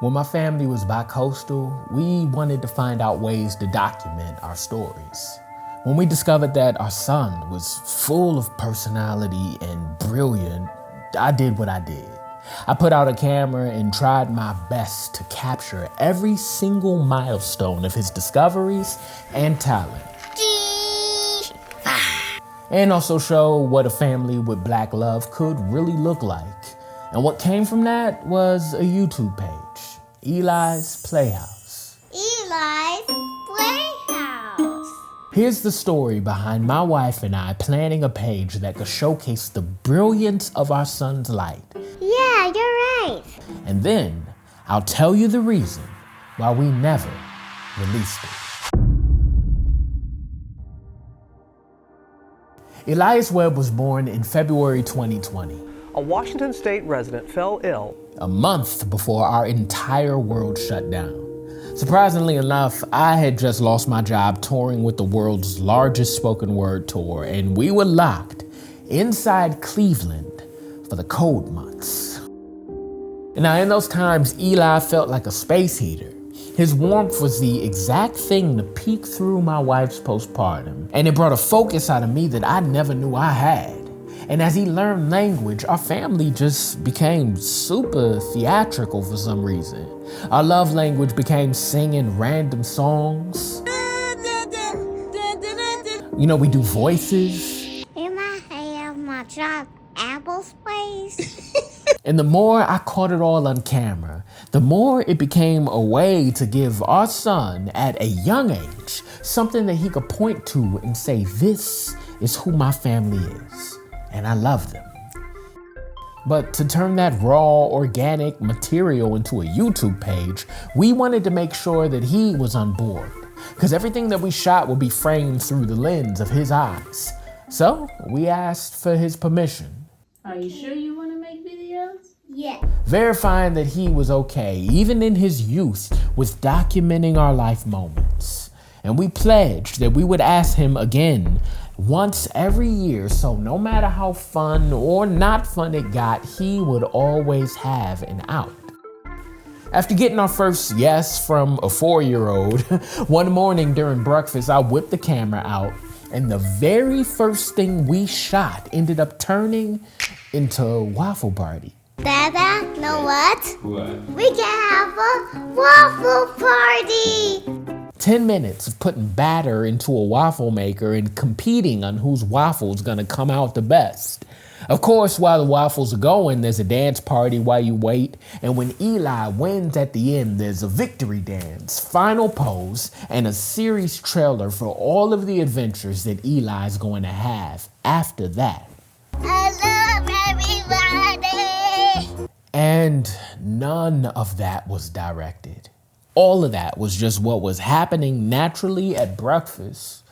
When my family was bi-coastal, we wanted to find out ways to document our stories. When we discovered that our son was full of personality and brilliant, I did what I did. I put out a camera and tried my best to capture every single milestone of his discoveries and talent. And also show what a family with black love could really look like. And what came from that was a YouTube page, Eli's Playhouse. Eli's Playhouse. Here's the story behind my wife and I planning a page that could showcase the brilliance of our son's light. Yeah, you're right. And then I'll tell you the reason why we never released it. Elias Webb was born in February 2020. A Washington State resident fell ill a month before our entire world shut down. Surprisingly enough, I had just lost my job touring with the world's largest spoken word tour, and we were locked inside Cleveland for the cold months. Now, in those times, Eli felt like a space heater. His warmth was the exact thing to peek through my wife's postpartum, and it brought a focus out of me that I never knew I had. And as he learned language, our family just became super theatrical for some reason. Our love language became singing random songs. You know, we do voices. Am I have my job apples, please? And the more I caught it all on camera, the more it became a way to give our son at a young age something that he could point to and say, this is who my family is, and I love them. But to turn that raw, organic material into a YouTube page, we wanted to make sure that he was on board, because everything that we shot would be framed through the lens of his eyes. So we asked for his permission. Are you sure you want to make videos? Yeah. Verifying that he was okay, even in his youth, with documenting our life moments. And we pledged that we would ask him again once every year, so no matter how fun or not fun it got, he would always have an out. After getting our first yes from a 4-year-old, one morning during breakfast, I whipped the camera out, and the very first thing we shot ended up turning into a waffle party. Dada, know what? What? We can have a waffle party. 10 minutes of putting batter into a waffle maker and competing on whose waffle's gonna come out the best. Of course, while the waffles are going, there's a dance party while you wait. And when Eli wins at the end, there's a victory dance, final pose, and a series trailer for all of the adventures that Eli's going to have after that. I love everybody. And none of that was directed. All of that was just what was happening naturally at breakfast.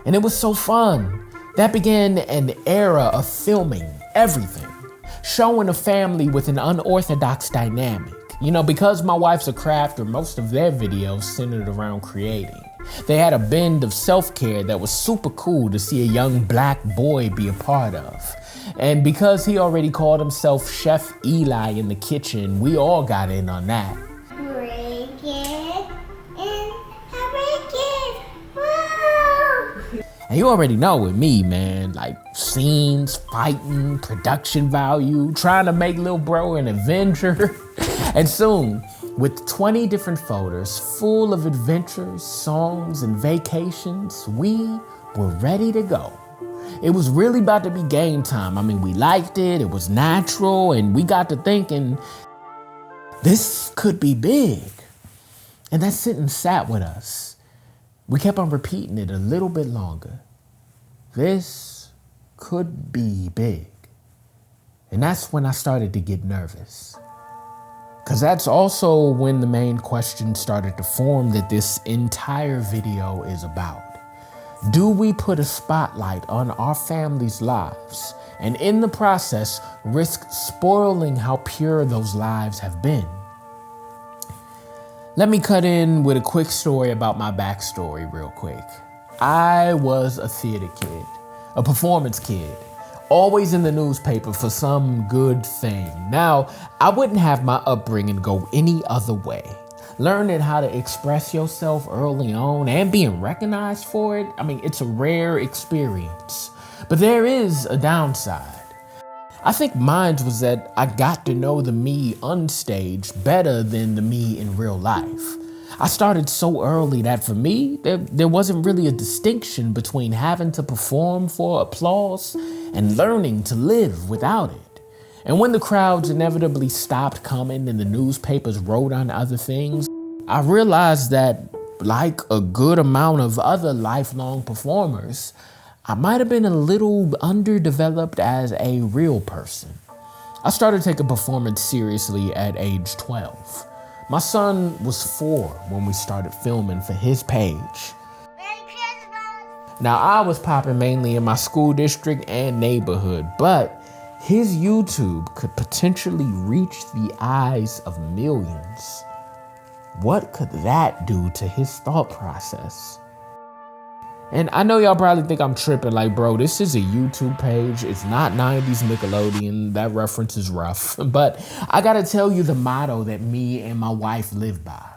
And it was so fun. That began an era of filming everything, showing a family with an unorthodox dynamic. You know, because my wife's a crafter, most of their videos centered around creating. They had a bend of self-care that was super cool to see a young black boy be a part of. And because he already called himself Chef Eli in the kitchen, we all got in on that. Break it and break it. Woo! And you already know with me, man, like scenes, fighting, production value, trying to make Lil Bro an Avenger. And soon, with 20 different folders full of adventures, songs, and vacations, we were ready to go. It was really about to be game time. I mean, we liked it, it was natural, and we got to thinking, this could be big. And that sentence sat with us. We kept on repeating it a little bit longer. This could be big. And that's when I started to get nervous. Because that's also when the main question started to form that this entire video is about. Do we put a spotlight on our family's lives and in the process risk spoiling how pure those lives have been? Let me cut in with a quick story about my backstory real quick. I was a theater kid, a performance kid, always in the newspaper for some good thing. Now, I wouldn't have my upbringing go any other way. Learning how to express yourself early on and being recognized for it, it's a rare experience. But there is a downside. I think mine was that I got to know the me unstaged better than the me in real life. I started so early that for me, there wasn't really a distinction between having to perform for applause and learning to live without it. And when the crowds inevitably stopped coming and the newspapers wrote on other things, I realized that, like a good amount of other lifelong performers, I might have been a little underdeveloped as a real person. I started taking performance seriously at age 12. My son was 4 when we started filming for his page. Merry Christmas! Now, I was popping mainly in my school district and neighborhood, but his YouTube could potentially reach the eyes of millions. What could that do to his thought process? And I know y'all probably think I'm tripping, like, bro, this is a YouTube page. It's not 90s Nickelodeon. That reference is rough. But I gotta tell you the motto that me and my wife live by.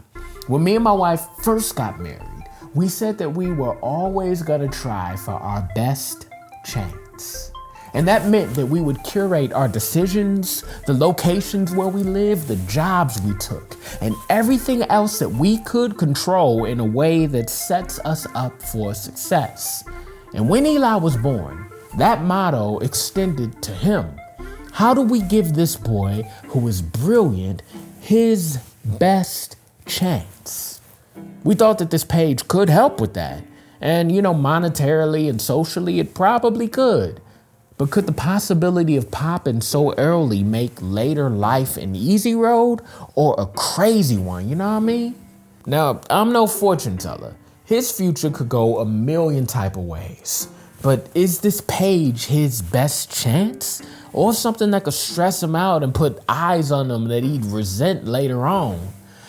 When me and my wife first got married, we said that we were always gonna try for our best chance. And that meant that we would curate our decisions, the locations where we lived, the jobs we took, and everything else that we could control in a way that sets us up for success. And when Eli was born, that motto extended to him. How do we give this boy, who is brilliant, his best chance? We thought that this page could help with that. And, monetarily and socially, it probably could. But could the possibility of popping so early make later life an easy road or a crazy one, you know what I mean? Now, I'm no fortune teller. His future could go a million type of ways. But is this page his best chance? Or something that could stress him out and put eyes on him that he'd resent later on?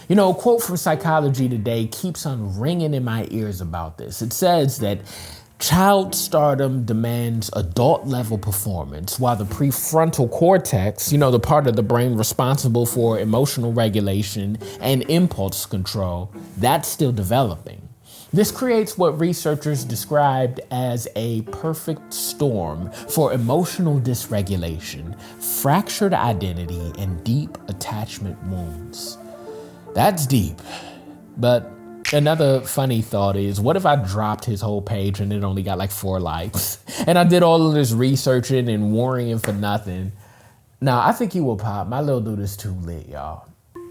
A quote from Psychology Today keeps on ringing in my ears about this. It says that child stardom demands adult-level performance, while the prefrontal cortex, the part of the brain responsible for emotional regulation and impulse control, that's still developing. This creates what researchers described as a perfect storm for emotional dysregulation, fractured identity, and deep attachment wounds. That's deep, but another funny thought is, what if I dropped his whole page and it only got like 4 likes? And I did all of this researching and worrying for nothing. Now, I think he will pop. My little dude is too lit, y'all.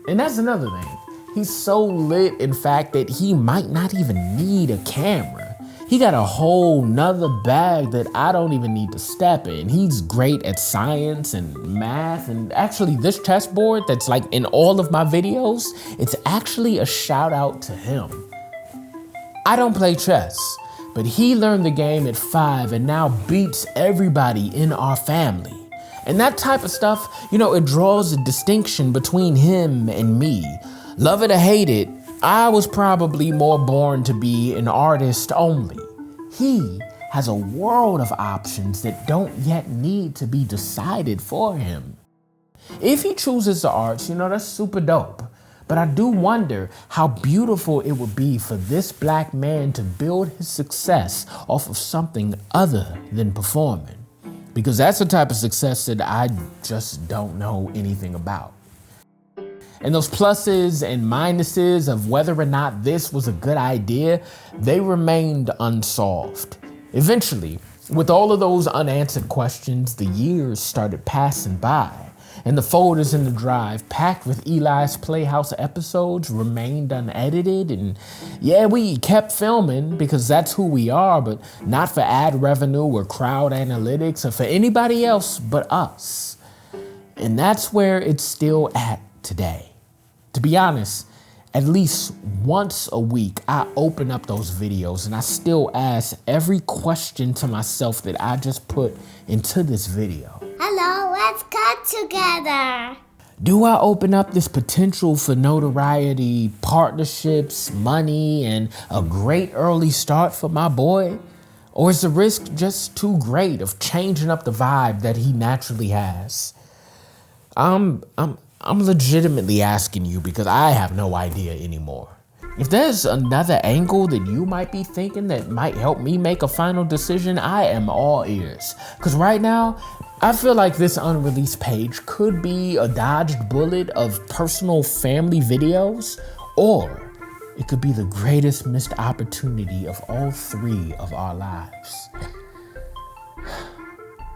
And that's another thing. He's so lit, in fact, that he might not even need a camera. He got a whole nother bag that I don't even need to step in. He's great at science and math. And actually, this chessboard that's like in all of my videos, it's actually a shout out to him. I don't play chess, but he learned the game at 5 and now beats everybody in our family. And that type of stuff, it draws a distinction between him and me. Love it or hate it, I was probably more born to be an artist only. He has a world of options that don't yet need to be decided for him. If he chooses the arts, that's super dope. But I do wonder how beautiful it would be for this black man to build his success off of something other than performing. Because that's the type of success that I just don't know anything about. And those pluses and minuses of whether or not this was a good idea, they remained unsolved. Eventually, with all of those unanswered questions, the years started passing by, and the folders in the drive packed with Eli's Playhouse episodes remained unedited. And yeah, we kept filming because that's who we are, but not for ad revenue or crowd analytics or for anybody else but us. And that's where it's still at today. To be honest, at least once a week, I open up those videos and I still ask every question to myself that I just put into this video. Hello, let's cut together. Do I open up this potential for notoriety, partnerships, money, and a great early start for my boy? Or is the risk just too great of changing up the vibe that he naturally has? I'm legitimately asking you because I have no idea anymore. If there's another angle that you might be thinking that might help me make a final decision, I am all ears. Because right now, I feel like this unreleased page could be a dodged bullet of personal family videos, or it could be the greatest missed opportunity of all 3 of our lives.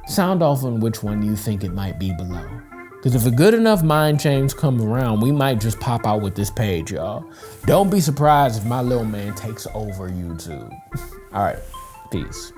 Sound off on which one you think it might be below. Because if a good enough mind change come around, we might just pop out with this page, y'all. Don't be surprised if my little man takes over YouTube. All right, peace.